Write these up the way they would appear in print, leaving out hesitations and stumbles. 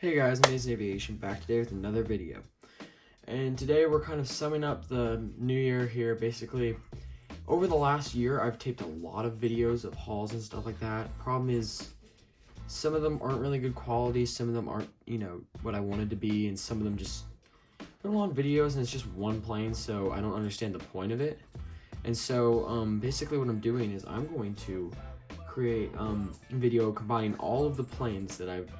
Hey guys, Amazing Aviation back today with another video. And today we're kind of summing up the new year here. Basically, over the last year, I've taped a lot of videos of hauls and stuff like that. Problem is, some of them aren't really good quality, some of them aren't, what I wanted to be, and some of them just, they're long videos and it's just one plane, so I don't understand the point of it. And so, basically what I'm doing is I'm going to create a video combining all of the planes that I've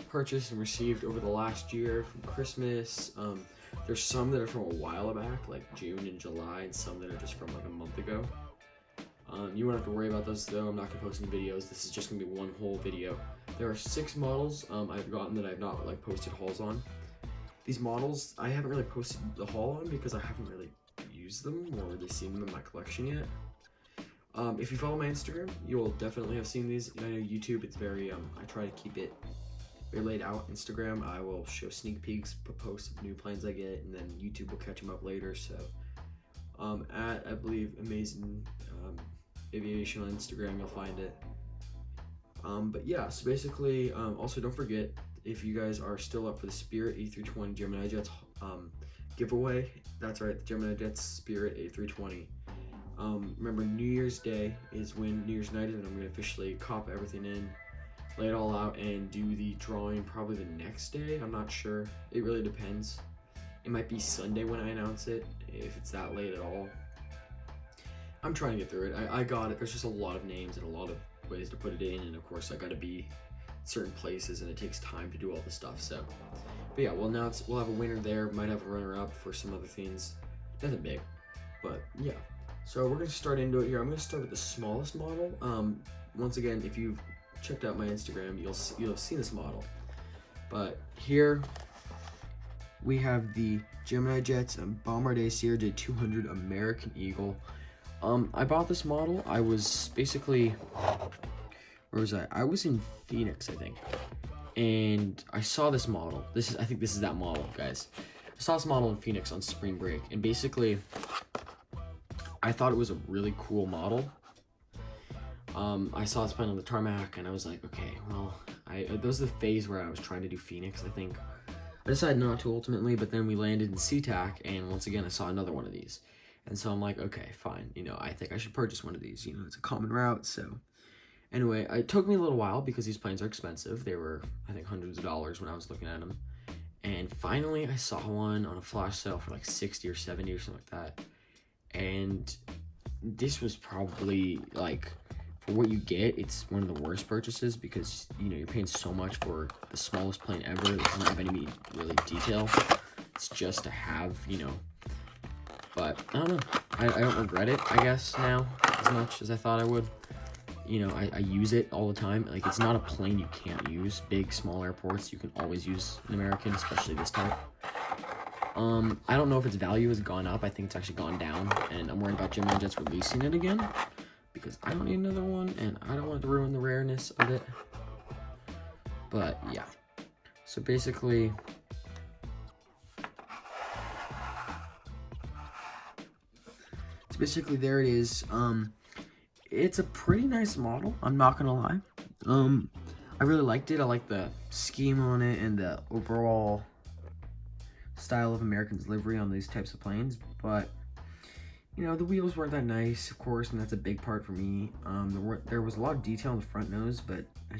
purchased and received over the last year from Christmas. There's some that are from a while back, like June and July, and some that are just from like a month ago. You won't have to worry about those though. I'm not gonna post any videos. This is just gonna be one whole video. There are 6 models I've gotten that I've not posted hauls on. These models I haven't really posted the haul on because I haven't really used them or really seen them in my collection yet. If you follow my Instagram, you'll definitely have seen these. I know YouTube, it's very I try to keep it very laid out. Instagram, I will show sneak peeks, posts of new planes I get, and then YouTube will catch them up later. So at, I believe, Amazing Aviation on Instagram, you'll find it. But yeah, so basically, also don't forget, if you guys are still up for the Spirit A320 Gemini Jets giveaway, that's right, the Gemini Jets Spirit A320. Remember, New Year's Day is when New Year's night is, and I'm going to officially cop everything in, lay it all out, and do the drawing probably the next day. I'm not sure. It really depends. It might be Sunday when I announce it, if it's that late at all. I'm trying to get through it. I got it. There's just a lot of names and a lot of ways to put it in, and of course I got to be certain places, and it takes time to do all the stuff. So, but yeah, well, now we'll have a winner there. Might have a runner-up for some other things. Nothing big, but yeah. So we're gonna start into it here. I'm gonna start with the smallest model. Once again, if you've checked out my Instagram, you'll have seen this model. But here we have the Gemini Jets and Bombardier Sierra J200 American Eagle. I bought this model. I was basically, where was I? I was in Phoenix, I think, and I saw this model. I think this is that model, guys. I saw this model in Phoenix on spring break, and basically, I thought it was a really cool model. I saw this plane on the tarmac, and I was like, okay, well, that was the phase where I was trying to do Phoenix, I think. I decided not to ultimately, but then we landed in SeaTac, and once again, I saw another one of these. And so I'm like, okay, fine, I think I should purchase one of these. It's a common route, so. Anyway, it took me a little while because these planes are expensive. They were, I think, hundreds of dollars when I was looking at them. And finally, I saw one on a flash sale for like 60 or 70 or something like that. And this was probably, like, for what you get, it's one of the worst purchases because, you're paying so much for the smallest plane ever. It doesn't have any really detail. It's just to have, But, I don't know. I don't regret it, I guess, now, as much as I thought I would. I use it all the time. Like, it's not a plane you can't use. Big, small airports, you can always use an American, especially this type. I don't know if its value has gone up. I think it's actually gone down, and I'm worried about Gemini Jets releasing it again because I don't need another one, and I don't want to ruin the rareness of it. But yeah, so basically, there it is. It's a pretty nice model, I'm not gonna lie. I really liked it. I like the scheme on it and the overall style of American's livery on these types of planes, but the wheels weren't that nice, of course, and that's a big part for me. There was a lot of detail on the front nose, but I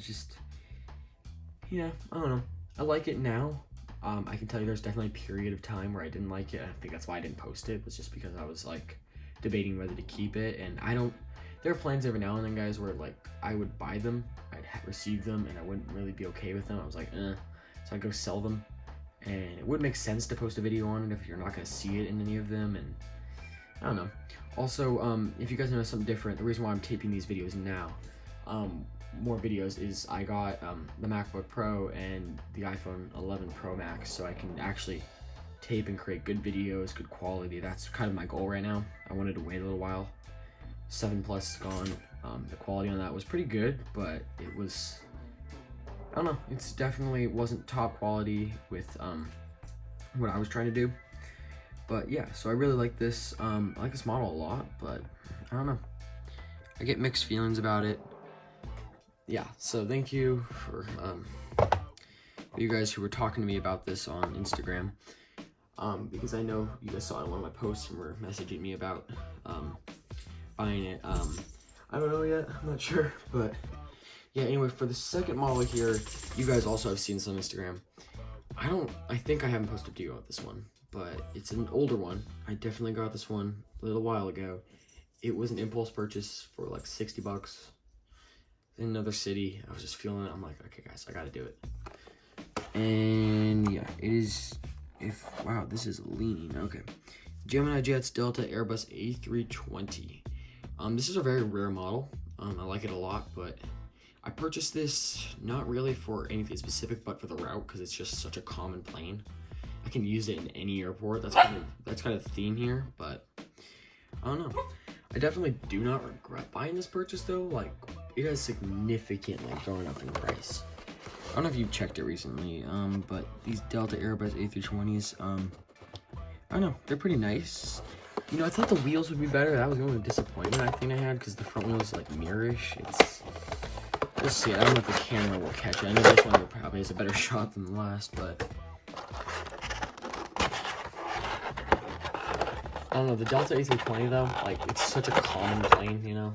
don't know. I like it now. I can tell you there's definitely a period of time where I didn't like it. I think that's why I didn't post it, was just because I was like debating whether to keep it. And there are planes every now and then, guys, where like I would buy them, I'd receive them, and I wouldn't really be okay with them. I was like, so I'd go sell them. And it would make sense to post a video on it if you're not going to see it in any of them, and I don't know. Also, if you guys notice something different, the reason why I'm taping these videos now, more videos, is I got the MacBook Pro and the iPhone 11 Pro Max, so I can actually tape and create good videos, good quality. That's kind of my goal right now. I wanted to wait a little while. 7 Plus gone. The quality on that was pretty good, but it was, I don't know, it's definitely wasn't top quality with what I was trying to do. But yeah, so I really like this. I like this model a lot, but I don't know. I get mixed feelings about it. Yeah, so thank you for, if for you guys who were talking to me about this on Instagram, because I know you guys saw it in one of my posts and were messaging me about buying it. I don't know yet, I'm not sure, but yeah, anyway, for the second model here, you guys also have seen this on Instagram. I think I haven't posted a video about this one, but it's an older one. I definitely got this one a little while ago. It was an impulse purchase for like 60 bucks in another city. I was just feeling it. I'm like, okay guys, I gotta do it. And yeah, it is, wow, this is leaning, okay. Gemini Jets Delta Airbus A320. This is a very rare model. I like it a lot, but I purchased this not really for anything specific, but for the route, because it's just such a common plane. I can use it in any airport. That's kind of the theme here, but I don't know. I definitely do not regret buying this purchase though. Like, it has significantly gone up in price. I don't know if you've checked it recently, but these Delta Airbus A320s, I don't know, they're pretty nice. You know, I thought the wheels would be better. That was the only disappointment I think I had, because the front wheel is like mirrorish. We'll see. I don't know if the camera will catch it. I know this one probably has a better shot than the last, but I don't know. The Delta A320 though, like, it's such a common plane, you know.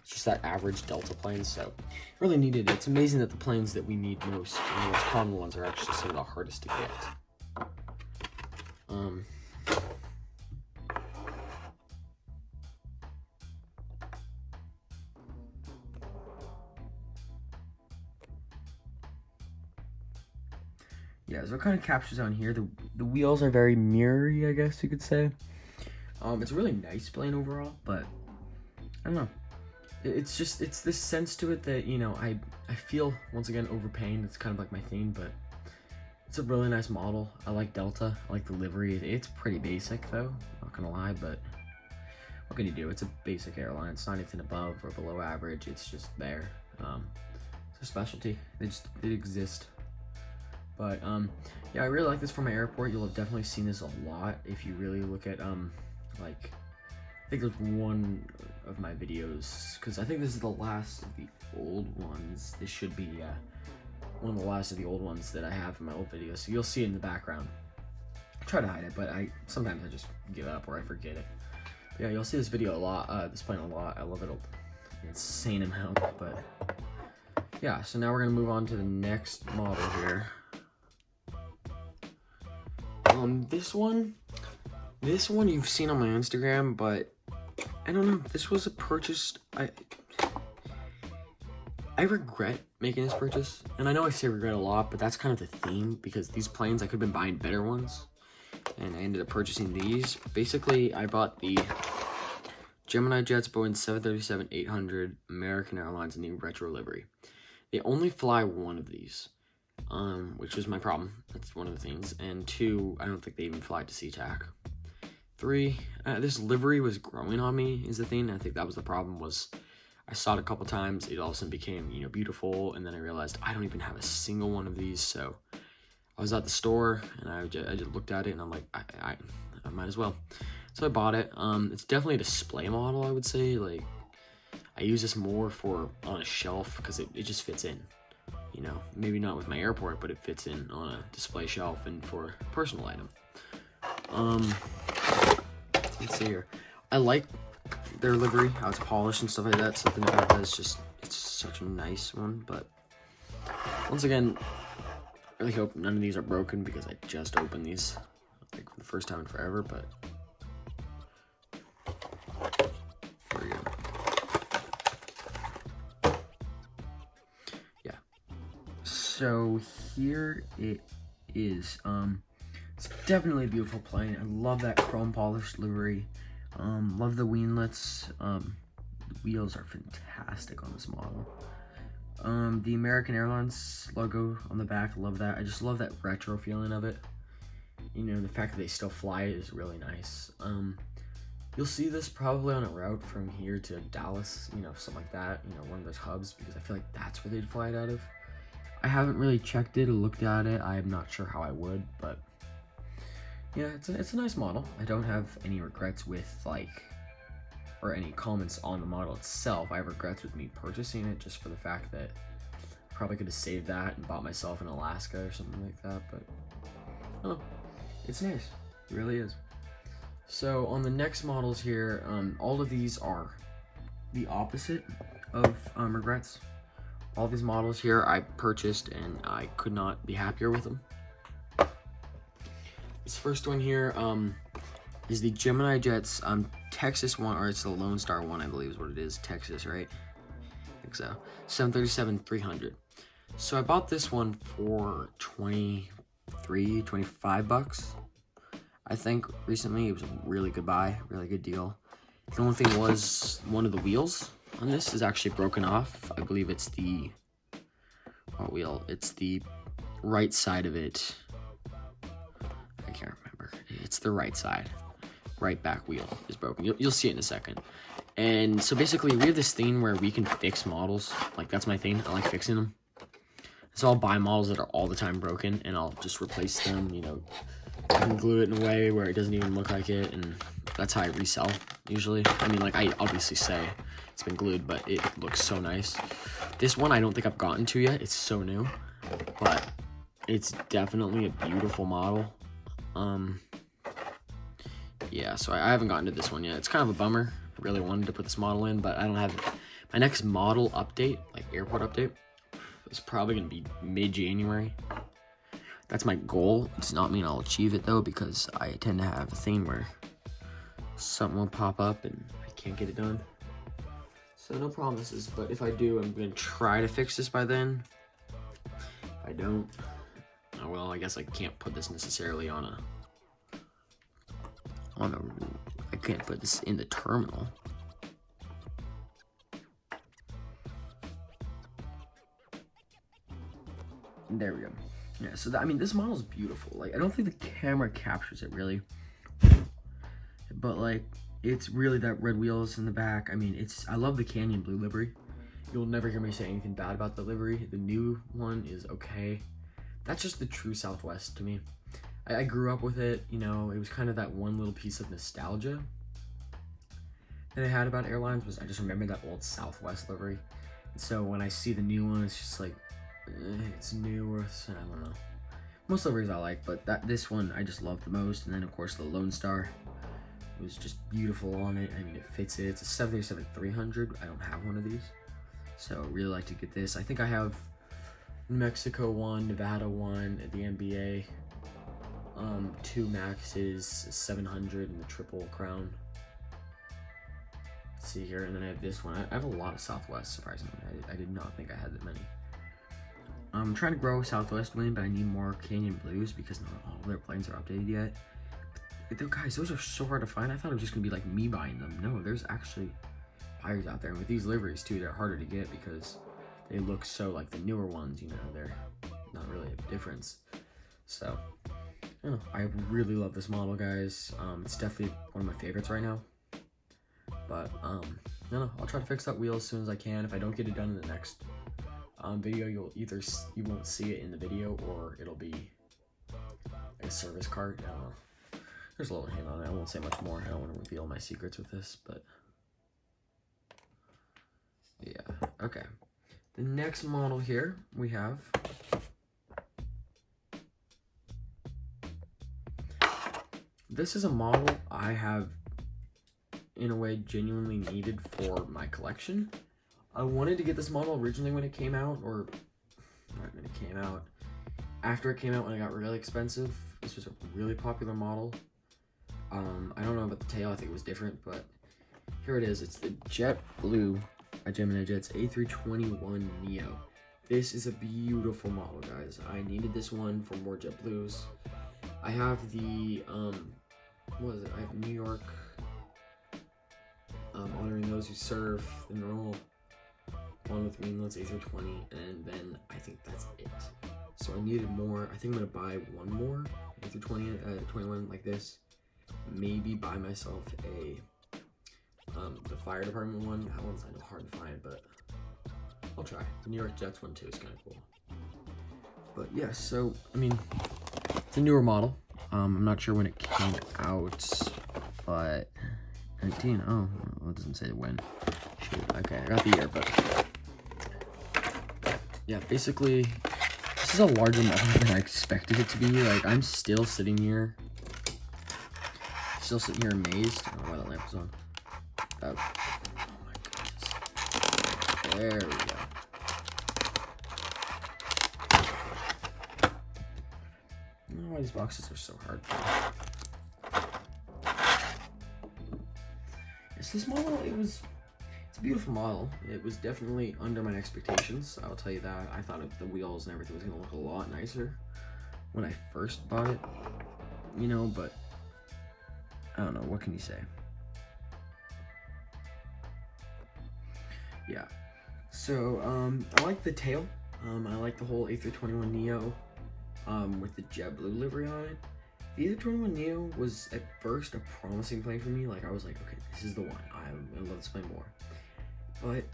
It's just that average Delta plane, so really needed it. It's amazing that the planes that we need most, the most common ones, are actually some of the hardest to get. Yeah, so it kind of captures on here. The wheels are very mirrory, I guess you could say. It's a really nice plane overall, but I don't know. It's this sense to it that, you know, I feel, once again, overpaying. It's kind of like my theme, but it's a really nice model. I like Delta. I like the livery. It's pretty basic, though. Not gonna lie, but what can you do? It's a basic airline. It's not anything above or below average. It's just there. It's a specialty. They exist. But yeah, I really like this for my airport. You'll have definitely seen this a lot if you really look at like, I think there's one of my videos, because I think this is the last of the old ones. This should be one of the last of the old ones that I have in my old videos. So you'll see it in the background. I try to hide it, but sometimes I just give up or I forget it. But yeah, you'll see this video a lot, this plane a lot. I love it an insane amount. But yeah, so now we're gonna move on to the next model here. This one you've seen on my Instagram, but I don't know. This was a purchase. I regret making this purchase, and I know I say regret a lot, but that's kind of the theme, because these planes, I could have been buying better ones, and I ended up purchasing these. Basically, I bought the Gemini Jets Boeing 737-800 American Airlines in the retro livery. They only fly one of these, which was my problem. That's one of the things. And two, I don't think they even fly to SeaTac. Three, this livery was growing on me is the thing. I think that was the problem. Was I saw it a couple times, it all of a sudden became, you know, beautiful, and then I realized I don't even have a single one of these. So I was at the store and I just looked at it and I'm like, I might as well. So I bought it. It's definitely a display model, I would say. Like, I use this more for on a shelf because it just fits in. You know, maybe not with my airport, but it fits in on a display shelf and for a personal item. Let's see here. I like their livery, how it's polished and stuff like that. Something about that is just, it's such a nice one. But once again, I really hope none of these are broken, because I just opened these like for the first time in forever. But there we go. Yeah. So here it is. It's definitely a beautiful plane. I love that chrome polished livery. Love the winglets. The wheels are fantastic on this model. The American Airlines logo on the back, love that. I just love that retro feeling of it. You know, the fact that they still fly is really nice. You'll see this probably on a route from here to Dallas, you know, something like that. You know, one of those hubs, because I feel like that's where they'd fly it out of. I haven't really checked it or looked at it. I'm not sure how I would, but yeah, it's a nice model. I don't have any regrets with, like, or any comments on the model itself. I have regrets with me purchasing it, just for the fact that Probably could have saved that and bought myself in Alaska or something like that, but oh, it's nice. It really is. So on the next models here, all of these are the opposite of regrets. All these models here I purchased and I could not be happier with them. This first one here is the Gemini Jets Texas one, or it's the Lone Star one, I believe is what it is. Texas, right? I think so. 737-300. So I bought this one for $25. I think recently. It was a really good buy, really good deal. The only thing was one of the wheels on this is actually broken off. I believe it's the, what wheel? It's the right side of it. I can't remember. It's the right side. Right back wheel is broken. You'll see it in a second. And so basically we have this thing where we can fix models. Like, that's my thing. I like fixing them. So I'll buy models that are all the time broken and I'll just replace them, you know. I can glue it in a way where it doesn't even look like it, and that's how I resell usually. I mean, like, I obviously say it's been glued, but it looks so nice. This one I don't think I've gotten to yet. It's so new, but it's definitely a beautiful model. Yeah, so I haven't gotten to this one yet. It's kind of a bummer. I really wanted to put this model in, but I don't have it. My next model update, like airport update, is probably going to be mid-January. That's my goal. It does not mean I'll achieve it, though, because I tend to have a thing where something will pop up and I can't get it done. So no promises, but if I do, I'm going to try to fix this by then. If I don't, oh well, I guess I can't put this necessarily on a, I can't put this in the terminal. There we go. Yeah, so I mean, this model is beautiful. Like, I don't think the camera captures it really, but like, it's really that red wheels in the back. I mean, I love the Canyon blue livery. You'll never hear me say anything bad about the livery. The new one is okay. That's just the true Southwest to me. I grew up with it, you know. It was kind of that one little piece of nostalgia that I had about airlines, was I just remember that old Southwest livery. And so when I see the new one, it's just like, it's new, I don't know. Most liveries I like, but this one I just love the most. And then of course the Lone Star was just beautiful on it. I mean, it fits it. It's a 737-300. I don't have one of these, so I really like to get this. I think I have New Mexico one, Nevada one at the NBA, 2 Maxes, 700 and the Triple Crown. Let's see here, and then I have this one. I have a lot of Southwest, surprisingly. I did not think I had that many. I'm trying to grow Southwest wing, but I need more Canyon Blues because not all their planes are updated yet. But guys, those are so hard to find. I thought it was just gonna be like me buying them. No, there's actually buyers out there, and with these liveries too, they're harder to get because they look so like the newer ones. You know, they're not really a difference. So, oh, I really love this model, guys. It's definitely one of my favorites right now. But no, I'll try to fix that wheel as soon as I can. If I don't get it done in the next video, you won't see it in the video, or it'll be a service card. I don't know. There's a little hint on it. I won't say much more. I don't want to reveal my secrets with this, but yeah. Okay. The next model here we have this is a model I have in a way genuinely needed for my collection. I wanted to get this model originally when it came out, or not when it came out, after it came out when it got really expensive. This was a really popular model. I don't know about the tail, I think it was different, but here it is. It's the JetBlue Gemini Jets A321neo. This is a beautiful model, guys. I needed this one for more JetBlues. I have the, what is it? I have New York, honoring those who serve, the normal one with Greenland's A320, and then I think that's it. So I needed more. I think I'm gonna buy one more A320, 21 like this. Maybe buy myself a the fire department one. That one's kind of hard to find, but I'll try. The New York Jets one too is kind of cool. But yeah, so I mean, it's a newer model. I'm not sure when it came out, but 19. Oh, well, it doesn't say when. Shoot. Okay, I got the year, but yeah, basically, this is a larger model than I expected it to be. Like, I'm still sitting here amazed. I don't know why that lamp is on. Oh my goodness. There we go. I don't know why these boxes are so hard. Yes, this model, it's a beautiful model. It was definitely under my expectations, I'll tell you that. I thought the wheels and everything was gonna look a lot nicer when I first bought it, you know, but I don't know, what can you say? Yeah, so I like the tail. I like the whole A321neo with the JetBlue livery on it. The A321neo was at first a promising plane for me. Like, I was like, okay, this is the one. I love this plane more. But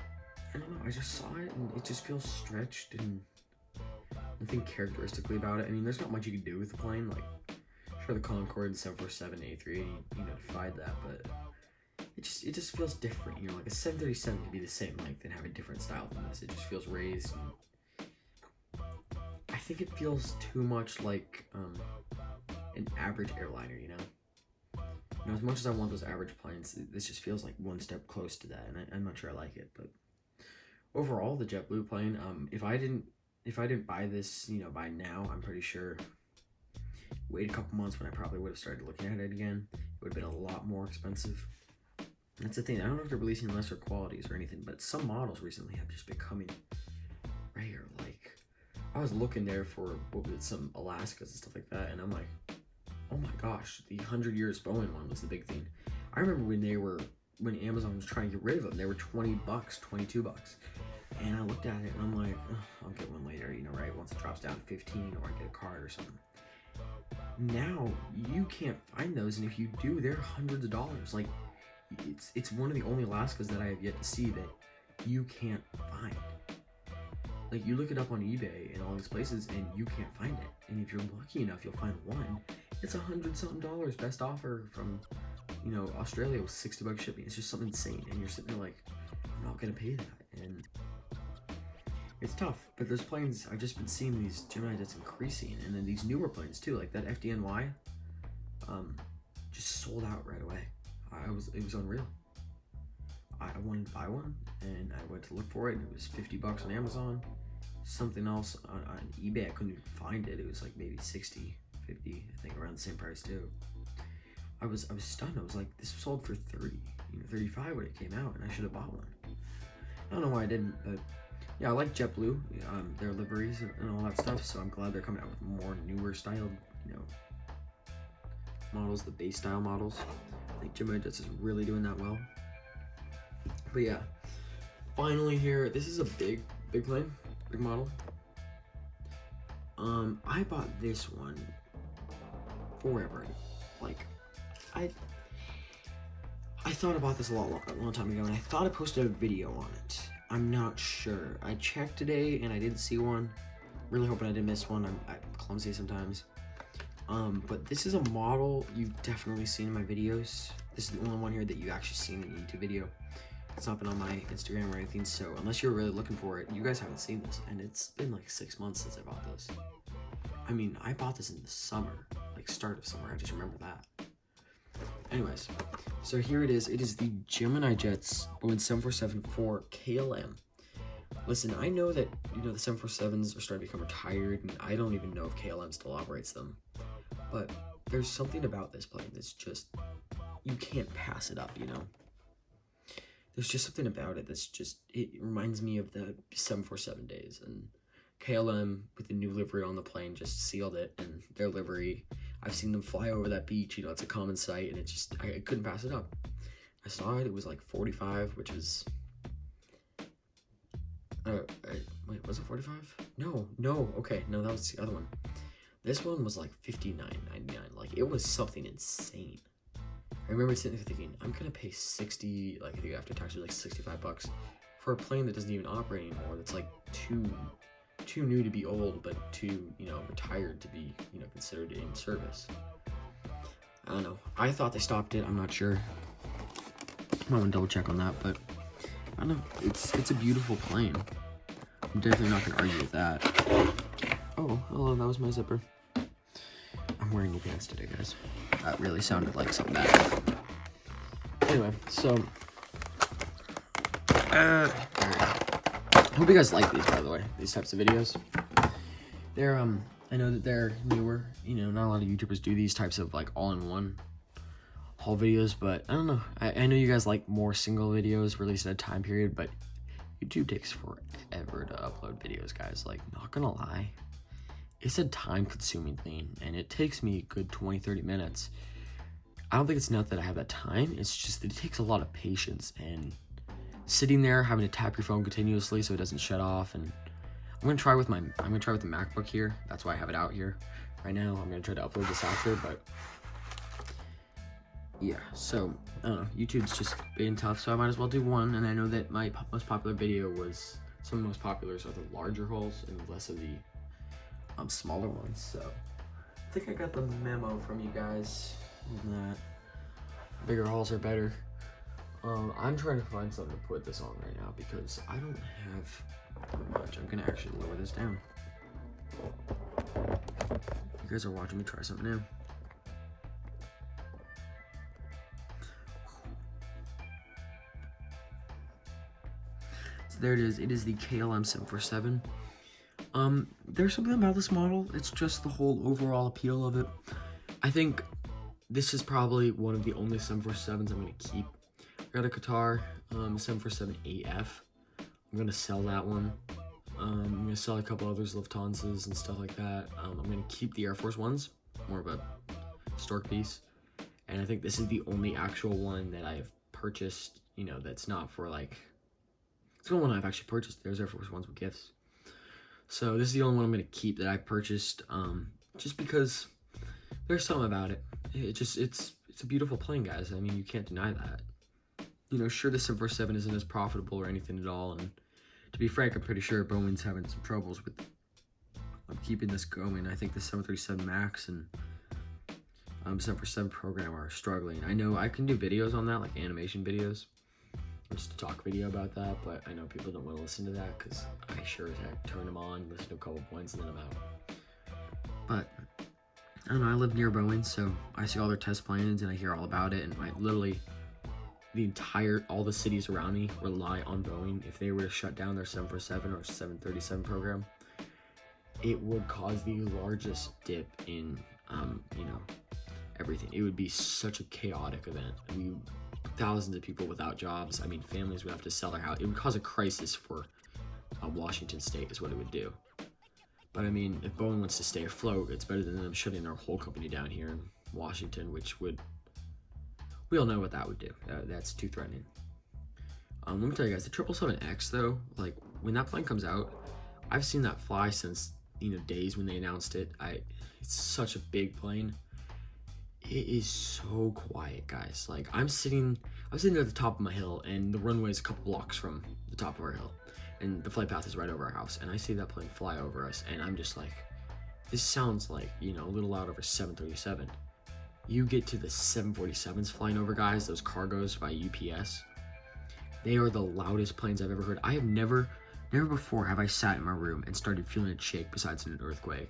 I don't know, I just saw it and it just feels stretched and nothing characteristically about it. I mean, there's not much you can do with the plane. Like, sure, the Concorde and 747 A380, you know, defied that, but it just feels different. You know, like a 737 could be the same length and have a different style than this. It just feels raised. And I think it feels too much like an average airliner, you know? You know, as much as I want those average planes, this just feels like one step close to that, and I'm not sure I like it. But overall, the JetBlue plane, if I didn't buy this, you know, by now, I'm pretty sure, wait a couple months when I probably would have started looking at it again, it would have been a lot more expensive. That's the thing. I don't know if they're releasing lesser qualities or anything, but some models recently have just been coming rare. Like, I was looking there for some Alaskas and stuff like that, and I'm like, oh my gosh, the 100 Years Boeing one was the big thing. I remember when Amazon was trying to get rid of them, they were $20, $22. And I looked at it and I'm like, oh, I'll get one later, you know, right? Once it drops down to 15, or I get a card or something. Now, you can't find those, and if you do, they're hundreds of dollars. Like, it's one of the only Alaskas that I have yet to see that you can't find. Like, you look it up on eBay and all these places, and you can't find it. And if you're lucky enough, you'll find one. It's $100-something, best offer from, you know, Australia with $60 shipping. It's just something insane, and you're sitting there like, I'm not gonna pay that, and it's tough. But those planes, I've just been seeing these Gemini Jets increasing, and then these newer planes too, like that FDNY, just sold out right away. It was unreal. I wanted to buy one, and I went to look for it, and it was $50 on Amazon. Something else on eBay, I couldn't even find it. It was like maybe 60, 50, I think, around the same price too. I was stunned. I was like, this was sold for 30, you know, 35 when it came out, and I should have bought one. I don't know why I didn't, but yeah, I like JetBlue, their liveries and all that stuff, so I'm glad they're coming out with more newer styled, you know, models, the base style models. I think Gemini Jets is really doing that well. But yeah, finally here, this is a big plane, big model. I bought this one forever. Like, I thought about this a long time ago, and I thought I posted a video on it. I'm not sure. I checked today, and I didn't see one. Really hoping I didn't miss one. I'm clumsy sometimes. But this is a model you've definitely seen in my videos. This is the only one here that you've actually seen in a YouTube video. It's not been on my Instagram or anything, so unless you're really looking for it, you guys haven't seen this, and it's been like 6 months since I bought this. I mean, I bought this in the summer, like start of summer, I just remember that. Anyways, so here it is. It is the Gemini Jets Boeing 747 for KLM. Listen, I know that, you know, the 747s are starting to become retired, and I don't even know if KLM still operates them. But there's something about this plane that's just, you can't pass it up, you know? There's just something about it that's just, it reminds me of the 747 days, and KLM with the new livery on the plane just sealed it, and their livery, I've seen them fly over that beach, you know, it's a common sight, and it just, I couldn't pass it up. I saw it, it was like 45, which was, wait, was it 45? No, okay, no, that was the other one. This one was like $59.99, like, it was something insane. I remember sitting there thinking, I'm gonna pay 60, like, I think after tax it was like $65 for a plane that doesn't even operate anymore, that's like too new to be old, but too, you know, retired to be, you know, considered in service. I don't know. I thought they stopped it. I'm not sure. I might want to double check on that, but I don't know. It's a beautiful plane. I'm definitely not gonna argue with that. Oh, hello, that was my zipper. I'm wearing new pants today, guys. That really sounded like something bad. Anyway, so hope you guys like these, by the way, these types of videos. They're I know that they're newer, you know, not a lot of YouTubers do these types of like all-in-one haul videos, but I don't know. I know you guys like more single videos released in a time period, but YouTube takes forever to upload videos, guys. Like, not gonna lie, it's a time-consuming thing, and it takes me a good 20-30 minutes. I don't think it's not that I have that time, it's just that it takes a lot of patience and sitting there having to tap your phone continuously so it doesn't shut off. And I'm gonna try with the MacBook here. That's why I have it out here right now. I'm gonna try to upload this after, but yeah, so I don't know, YouTube's just being tough, so I might as well do one. And I know that my most popular video was, some of the most popular are the larger hauls and less of the smaller ones. So I think I got the memo from you guys that bigger hauls are better. I'm trying to find something to put this on right now because I don't have much. I'm gonna actually lower this down. You guys are watching me try something new. So there it is. It is the KLM 747. There's something about this model. It's just the whole overall appeal of it. I think this is probably one of the only 747s I'm gonna keep. I got a Qatar 747-8F. I'm gonna sell that one. I'm gonna sell a couple others, Lufthansas and stuff like that. I'm gonna keep the Air Force Ones, more of a historic piece. And I think this is the only actual one that I've purchased, you know, that's not for like, it's the only one I've actually purchased. There's Air Force Ones with gifts. So this is the only one I'm gonna keep that I've purchased, just because there's something about it. It's a beautiful plane, guys. I mean, you can't deny that. You know, sure, the 747 isn't as profitable or anything at all, and to be frank, I'm pretty sure Boeing's having some troubles with keeping this going. I think the 737 MAX and 747 program are struggling. I know I can do videos on that, like animation videos, just a talk video about that, but I know people don't want to listen to that because I sure as heck turn them on, listen to a couple points, and then I'm out. But I don't know, I live near Boeing, so I see all their test planes and I hear all about it, and I literally, all the cities around me rely on Boeing. If they were to shut down their 747 or 737 program, it would cause the largest dip in, you know, everything. It would be such a chaotic event. I mean, thousands of people without jobs. I mean, families would have to sell their house. It would cause a crisis for Washington State is what it would do. But I mean, if Boeing wants to stay afloat, it's better than them shutting their whole company down here in Washington, which would, we all know what that would do. That's too threatening. Let me tell you guys, the 777X though, like when that plane comes out, I've seen that fly since, you know, days when they announced it. It's such a big plane. It is so quiet, guys. Like I'm sitting there at the top of my hill, and the runway is a couple blocks from the top of our hill, and the flight path is right over our house, and I see that plane fly over us, and I'm just like, this sounds like, you know, a little loud over 737. You get to the 747s flying over, guys, those cargos by UPS. They are the loudest planes I've ever heard. I have never before have I sat in my room and started feeling it shake besides an earthquake.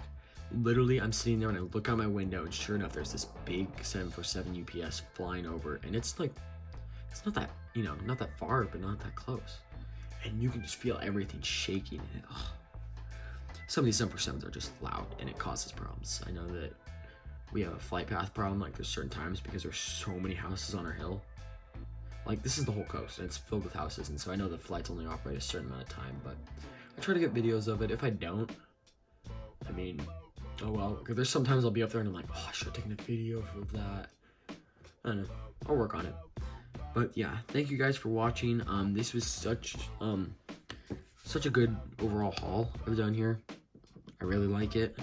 Literally, I'm sitting there and I look out my window, and sure enough, there's this big 747 UPS flying over, and it's like, it's not that, you know, not that far, but not that close. And you can just feel everything shaking. And some of these 747s are just loud, and it causes problems. I know that we have a flight path problem, like there's certain times because there's so many houses on our hill. Like this is the whole coast, and it's filled with houses, and so I know the flights only operate a certain amount of time, but I try to get videos of it. If I don't, I mean, oh well, because there's sometimes I'll be up there and I'm like, oh, I should have taken a video of that. I don't know, I'll work on it. But yeah, thank you guys for watching. This was such a good overall haul I've done here. I really like it.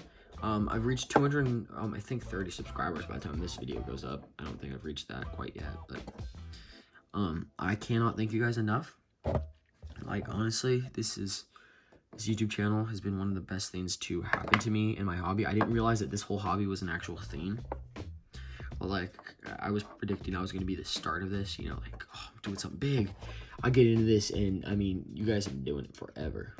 I've reached 200, I think 30 subscribers by the time this video goes up. I don't think I've reached that quite yet, but I cannot thank you guys enough. Like honestly, this YouTube channel has been one of the best things to happen to me in my hobby. I didn't realize that this whole hobby was an actual thing. But like, I was predicting I was going to be the start of this, you know, like, oh, I'm doing something big. I get into this, and I mean, you guys have been doing it forever.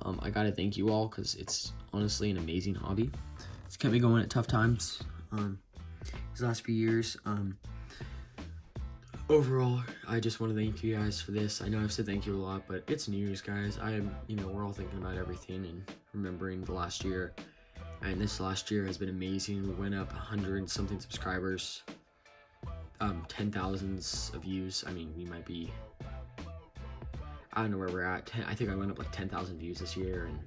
I gotta thank you all because it's honestly an amazing hobby. It's kept me going at tough times these last few years. Overall, I just want to thank you guys for this. I know I've said thank you a lot, but it's New Year's, guys. We're all thinking about everything and remembering the last year. And this last year has been amazing. We went up 100-something subscribers, 10,000s of views. I mean, we might be, I don't know where we're at. I think I went up like 10,000 views this year, and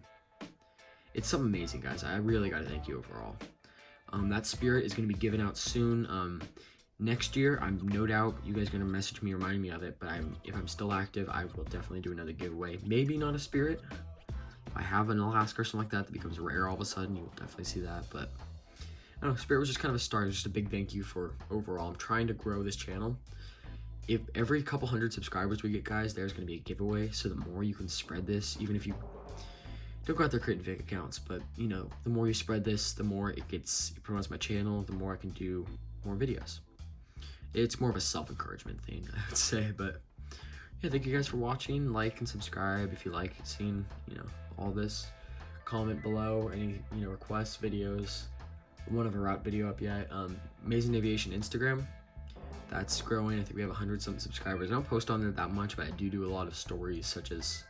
it's something amazing, guys. I really got to thank you overall. That spirit is going to be given out soon. Next year, I'm no doubt you guys are going to message me reminding me of it, but if I'm still active, I will definitely do another giveaway. Maybe not a spirit. If I have an Alaska or something like that becomes rare all of a sudden, you will definitely see that. But I don't know, spirit was just kind of a start. Just a big thank you for overall. I'm trying to grow this channel. If every couple hundred subscribers we get, guys, there's going to be a giveaway. So the more you can spread this, even if you don't go out there creating fake accounts, but the more you spread this, the more it promotes my channel, the more I can do more videos. It's more of a self-encouragement thing, I would say. But yeah, thank you guys for watching. Like and subscribe if you like seeing all this. Comment below any requests, videos. We won't have a route video up yet. Amazing Aviation Instagram, that's growing. I think we have 100-something subscribers. I don't post on there that much, but I do a lot of stories such as,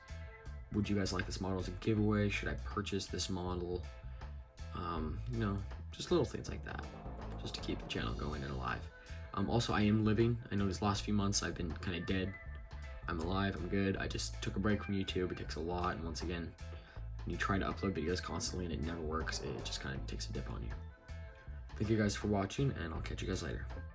would you guys like this model as a giveaway? Should I purchase this model? Just little things like that, just to keep the channel going and alive. Also, I am living. I know these last few months I've been kind of dead. I'm alive, I'm good. I just took a break from YouTube. It takes a lot, and once again, when you try to upload videos constantly and it never works, it just kind of takes a dip on you. Thank you guys for watching, and I'll catch you guys later.